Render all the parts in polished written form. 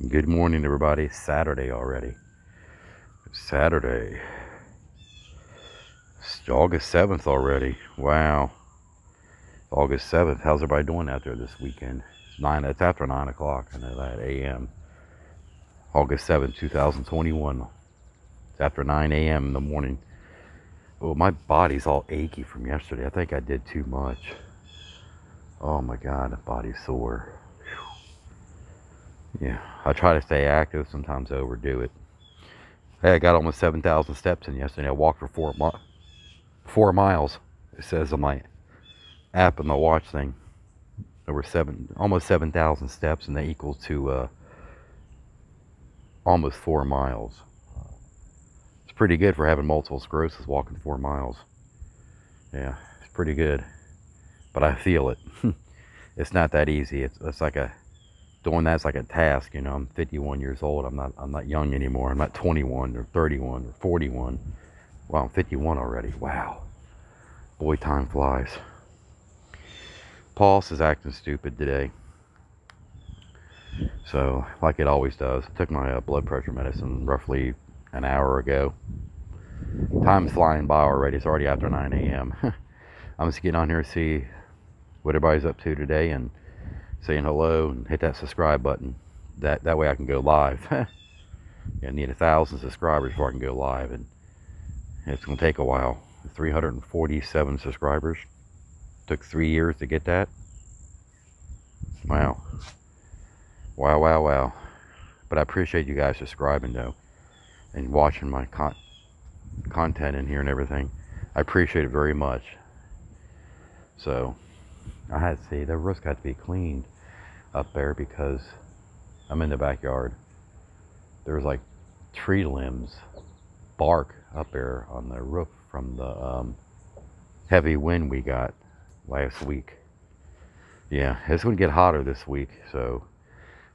Good morning, everybody. It's Saturday already. Saturday. It's August 7th already. Wow. August 7th. How's everybody doing out there this weekend? It's after 9 o'clock. I know that. A.m. August 7th, 2021. It's after 9 a.m. in the morning. Oh, my body's all achy from yesterday. I think I did too much. Oh my God, the body's sore. Yeah, I try to stay active. Sometimes I overdo it. Hey, I got almost 7,000 steps in yesterday. I walked for 4 miles. It says on my app and my watch thing. Over almost 7,000 steps, and that equals to almost 4 miles. It's pretty good for having multiple sclerosis. Walking 4 miles. Yeah, it's pretty good. But I feel it. It's not that easy. It's like doing that's like a task. You know, I'm 51 years old. I'm not young anymore. I'm not 21 or 31 or 41. Wow, I'm 51 already. Wow. Boy, time flies. Pulse is acting stupid today. So, like it always does. I took my blood pressure medicine roughly an hour ago. Time's flying by already. It's already after 9 a.m. I'm just getting on here to see what everybody's up to today and saying hello and hit that subscribe button. That way I can go live. I need 1,000 subscribers before I can go live, and it's going to take a while. 347 subscribers. Took 3 years to get that. Wow. Wow. But I appreciate you guys subscribing though, and watching my content in here and everything. I appreciate it very much. So I had to see the roof's got to be cleaned up there because I'm in the backyard. There's like tree limbs, bark up there on the roof from the heavy wind we got last week. Yeah, it's going to get hotter this week, so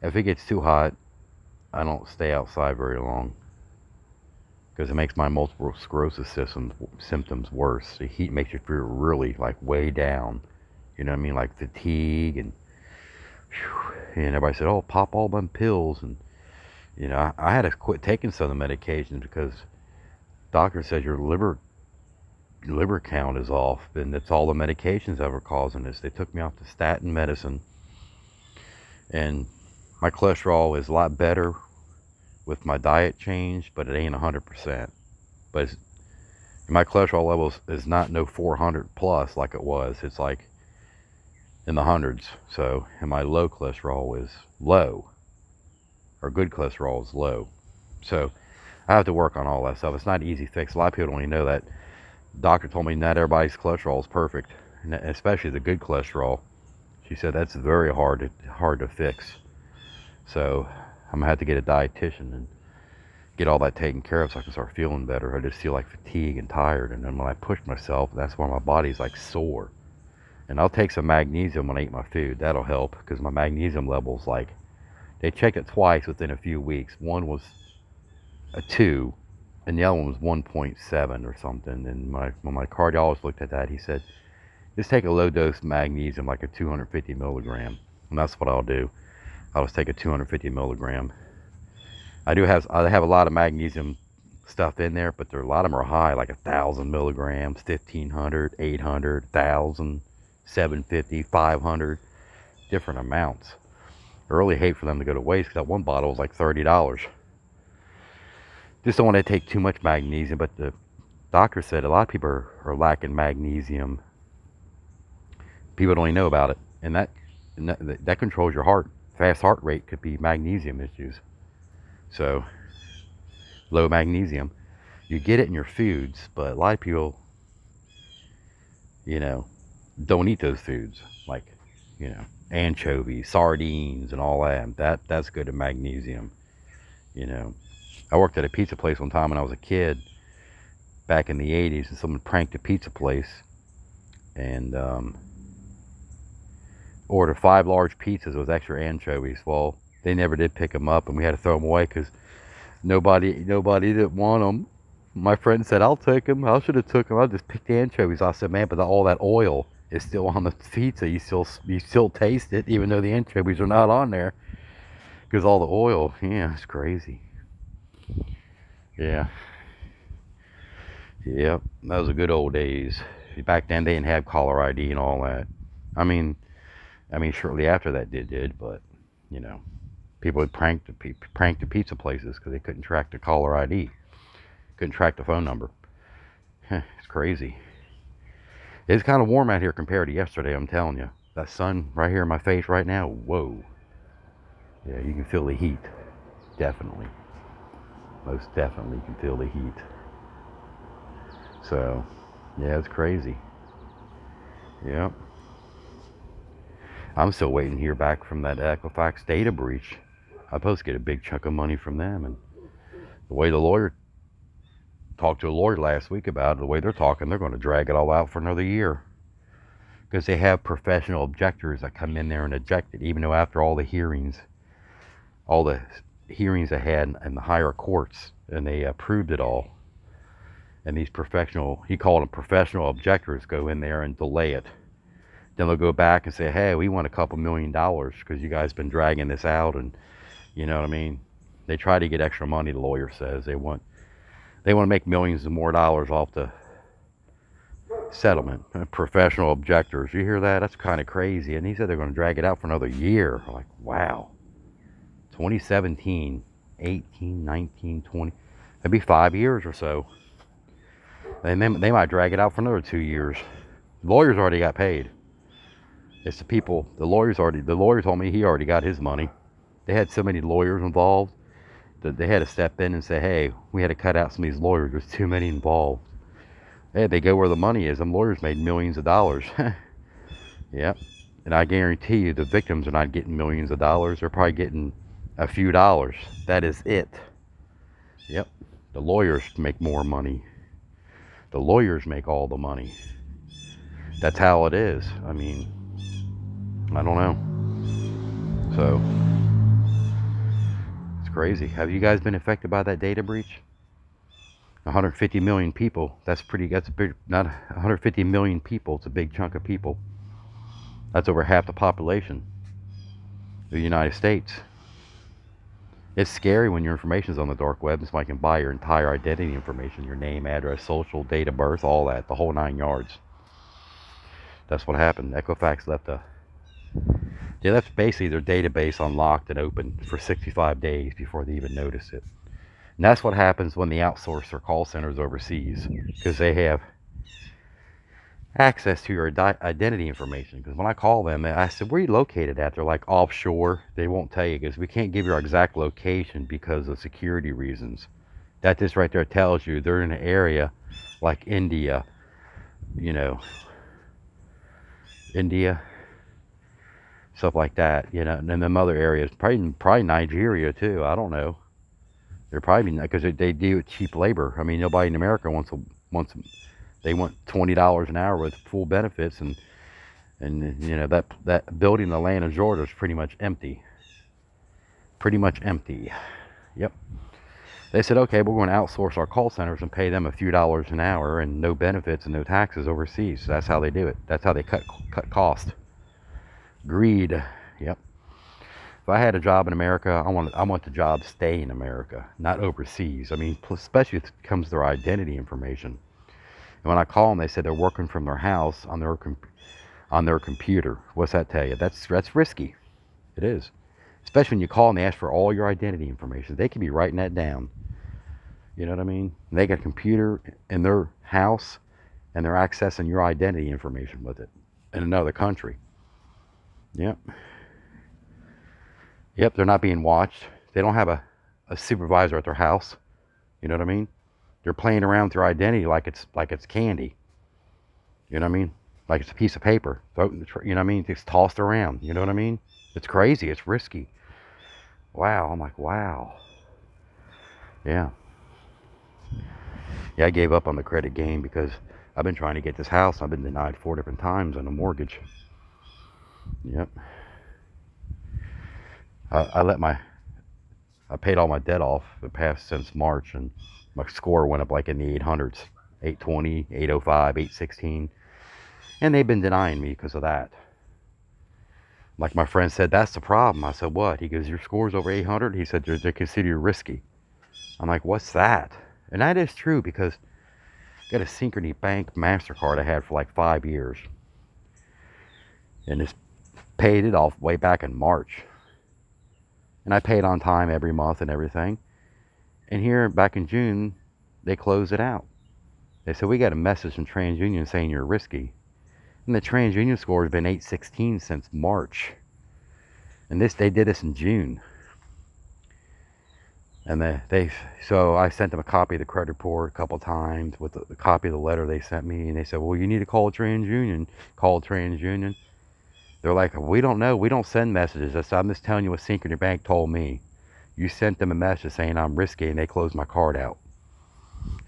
if it gets too hot, I don't stay outside very long because it makes my multiple sclerosis symptoms worse. The heat makes you feel really like way down. You know what I mean? Like fatigue and everybody said, "Oh, pop all them pills." And you know, I had to quit taking some of the medications because doctor says your liver count is off, and it's all the medications that were causing this. They took me off the statin medicine, and my cholesterol is a lot better with my diet change, but it ain't 100%. But my cholesterol level is not no 400 plus like it was. It's like in the hundreds. So, and my low cholesterol is low, or good cholesterol is low. So I have to work on all that stuff. It's not an easy fix. A lot of people don't even know that. Doctor told me not everybody's cholesterol is perfect, and especially the good cholesterol. She said that's very hard to fix. So I'm gonna have to get a dietitian and get all that taken care of so I can start feeling better. I just feel like fatigue and tired, and then when I push myself, that's why my body's like sore. And I'll take some magnesium when I eat my food. That'll help because my magnesium levels, like, they checked it twice within a few weeks. One was a 2, and the other one was 1.7 or something. And when my cardiologist looked at that, he said, just take a low dose magnesium, like a 250 milligram. And that's what I'll do. I'll just take a 250 milligram. I have a lot of magnesium stuff in there, but a lot of them are high, like 1,000 milligrams, 1,500, 800, 1,000, 750, 500, different amounts. I really hate for them to go to waste because that one bottle is like $30. Just don't want to take too much magnesium, but the doctor said a lot of people are lacking magnesium. People don't even know about it, and that controls your heart. Fast heart rate could be magnesium issues. So low magnesium, you get it in your foods, but a lot of people, don't eat those foods, like, anchovies, sardines, and all that. That's good at magnesium. I worked at a pizza place one time when I was a kid, back in the 80s, and someone pranked a pizza place and ordered 5 large pizzas with extra anchovies. Well, they never did pick them up, and we had to throw them away because nobody didn't want them. My friend said, "I'll take them." I should have took them. I just picked the anchovies. I said, "Man, but all that oil is still on the pizza. You still taste it, even though the anchovies are not on there." Because all the oil, yeah, it's crazy. Yeah. Yep. Those are good old days. Back then they didn't have caller ID and all that. I mean, shortly after that did, but you know, people would prank the pizza places because they couldn't track the caller ID, couldn't track the phone number. It's crazy. It's kind of warm out here compared to yesterday. I'm telling you, that sun right here in my face right now. Whoa. Yeah, you can feel the heat. Definitely. Most definitely can feel the heat. So, yeah, it's crazy. Yep. I'm still waiting to hear back from that Equifax data breach. I'm supposed to get a big chunk of money from them, and the way the lawyer talked to a lawyer last week about it, the way they're talking, they're going to drag it all out for another year. Because they have professional objectors that come in there and object it, even though after all the hearings they had in the higher courts, and they approved it all. And these professional, he called them professional objectors, go in there and delay it. Then they'll go back and say, hey, we want a couple $1 million because you guys been dragging this out, and you know what I mean? They try to get extra money, the lawyer says. They want to make millions of more dollars off the settlement. Professional objectors. You hear that? That's kind of crazy. And he said they're going to drag it out for another year. I'm like, wow. 2017, 18, 19, 20. That'd be 5 years or so. And they might drag it out for another 2 years. The lawyers already got paid. It's the people, the lawyer told me he already got his money. They had so many lawyers involved that they had to step in and say, hey, we had to cut out some of these lawyers. There's too many involved. Hey, they go where the money is. Them lawyers made millions of dollars. Yep. And I guarantee you the victims are not getting millions of dollars. They're probably getting a few dollars. That is it. Yep. The lawyers make more money. The lawyers make all the money. That's how it is. I mean, I don't know. So, it's crazy. Have you guys been affected by that data breach? 150 million people. That's a big, not 150 million people. It's a big chunk of people. That's over half the population of the United States. It's scary when your information is on the dark web. Somebody can buy your entire identity information, your name, address, social, date of birth, all that, the whole 9 yards. That's what happened. Equifax they left basically their database unlocked and open for 65 days before they even noticed it. And that's what happens when they outsource their call centers overseas, because they have access to your identity information. Because when I call them, I said, where are you located at? They're like, offshore. They won't tell you because we can't give you our exact location because of security reasons. That just right there tells you they're in an area like India, you know, stuff like that, you know, and then them other areas, probably Nigeria too. I don't know. They're probably, because they deal with cheap labor. I mean, nobody in America wants they want $20 an hour with full benefits, and you know that building in Atlanta, Georgia is pretty much empty. Pretty much empty. Yep. They said, okay, we're going to outsource our call centers and pay them a few dollars an hour and no benefits and no taxes overseas. So that's how they do it. That's how they cut cost. Greed. Yep. If I had a job in America, I want the job to stay in America, not overseas. I mean, especially if it comes to their identity information. And when I call them, they said they're working from their house on their computer. What's that tell you? That's risky. It is. Especially when you call and they ask for all your identity information. They could be writing that down. You know what I mean? They got a computer in their house and they're accessing your identity information with it in another country. Yep. Yep, they're not being watched. They don't have a supervisor at their house. You know what I mean? They're playing around with their identity like it's candy. You know what I mean? Like it's a piece of paper. You know what I mean? It's tossed around. You know what I mean? It's crazy. It's risky. Wow. I'm like, wow. Yeah. Yeah, I gave up on the credit game because I've been trying to get this house. I've been denied 4 different times on a mortgage. Yep. I paid all my debt off the past since March, and my score went up like in the 800s, 820, 805, 816, and they've been denying me because of that. Like my friend said, that's the problem. I said, what? He goes, your score's over 800. He said, they consider you risky. I'm like, what's that? And that is true, because I got a Synchrony Bank MasterCard I had for like 5 years. And it's paid it off way back in March. And I paid on time every month and everything. And here, back in June, they closed it out. They said, we got a message from TransUnion saying you're risky. And the TransUnion score has been 816 since March. And they did this in June. And so I sent them a copy of the credit report a couple times with the copy of the letter they sent me. And they said, well, you need to call TransUnion. Call TransUnion. They're like, we don't know. We don't send messages. I said, I'm just telling you what Synchrony Bank told me. You sent them a message saying I'm risky, and they closed my card out.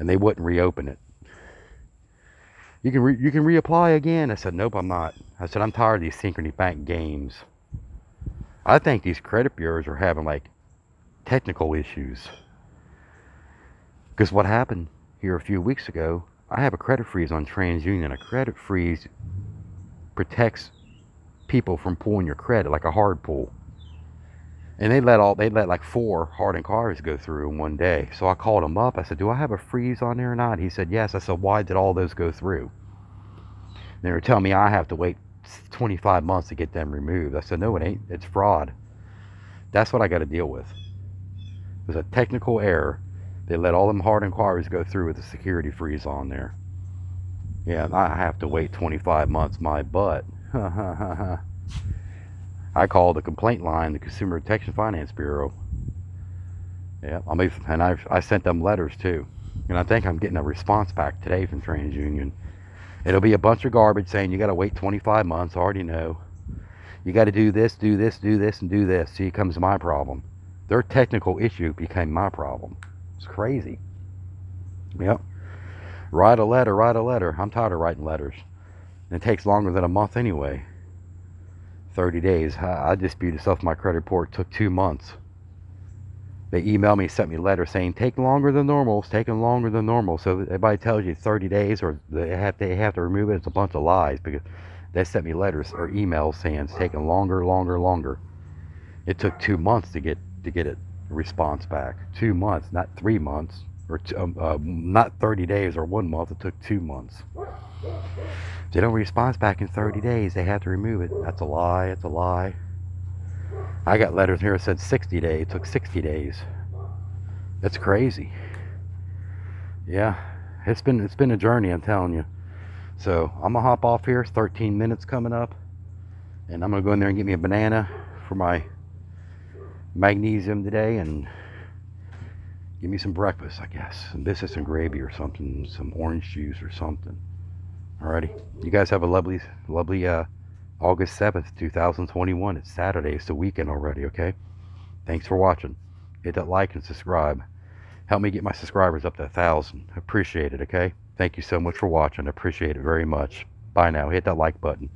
And they wouldn't reopen it. You can reapply again. I said, nope, I'm not. I said, I'm tired of these Synchrony Bank games. I think these credit bureaus are having like technical issues. Because what happened here a few weeks ago, I have a credit freeze on TransUnion. A credit freeze protects people from pulling your credit, like a hard pull. And they let like 4 hardened cars go through in one day. So I called him up. I said, do I have a freeze on there or not? He said, yes. I said, why did all those go through? And they were telling me I have to wait 25 months to get them removed. I said, no, it ain't. It's fraud. That's what I got to deal with. It was a technical error. They let all them hard inquiries go through with a security freeze on there. Yeah, I have to wait 25 months, my butt. I called the complaint line, the Consumer Protection Finance Bureau. Yeah, I sent them letters too. And I think I'm getting a response back today from TransUnion. It'll be a bunch of garbage saying you got to wait 25 months. I already know. You got to do this, do this, do this, and do this. See, it comes to my problem. Their technical issue became my problem. It's crazy. Yep. Write a letter, write a letter. I'm tired of writing letters. And it takes longer than a month anyway. 30 days. I disputed stuff. My credit report took 2 months. They emailed me, sent me a letter saying, take longer than normal. It's taking longer than normal. So everybody tells you 30 days or they have to remove it. It's a bunch of lies, because they sent me letters or emails saying it's taking longer. It took 2 months to get a response back. 2 months, not 3 months, or not 30 days or 1 month. It took 2 months. If they don't respond back in 30 days, they have to remove it. That's a lie. It's a lie. I got letters here that said 60 days. It took 60 days. That's crazy. Yeah, it's been a journey, I'm telling you. So I'm gonna hop off here. It's 13 minutes coming up, and I'm gonna go in there and get me a banana for my magnesium today, and give me some breakfast, I guess. Some biscuits and gravy or something, some orange juice or something. Alrighty, you guys have a lovely August 7th, 2021. It's Saturday. It's the weekend already, okay? Thanks for watching. Hit that like and subscribe. Help me get my subscribers up to 1,000. Appreciate it, okay? Thank you so much for watching. I appreciate it very much. Bye now. Hit that like button.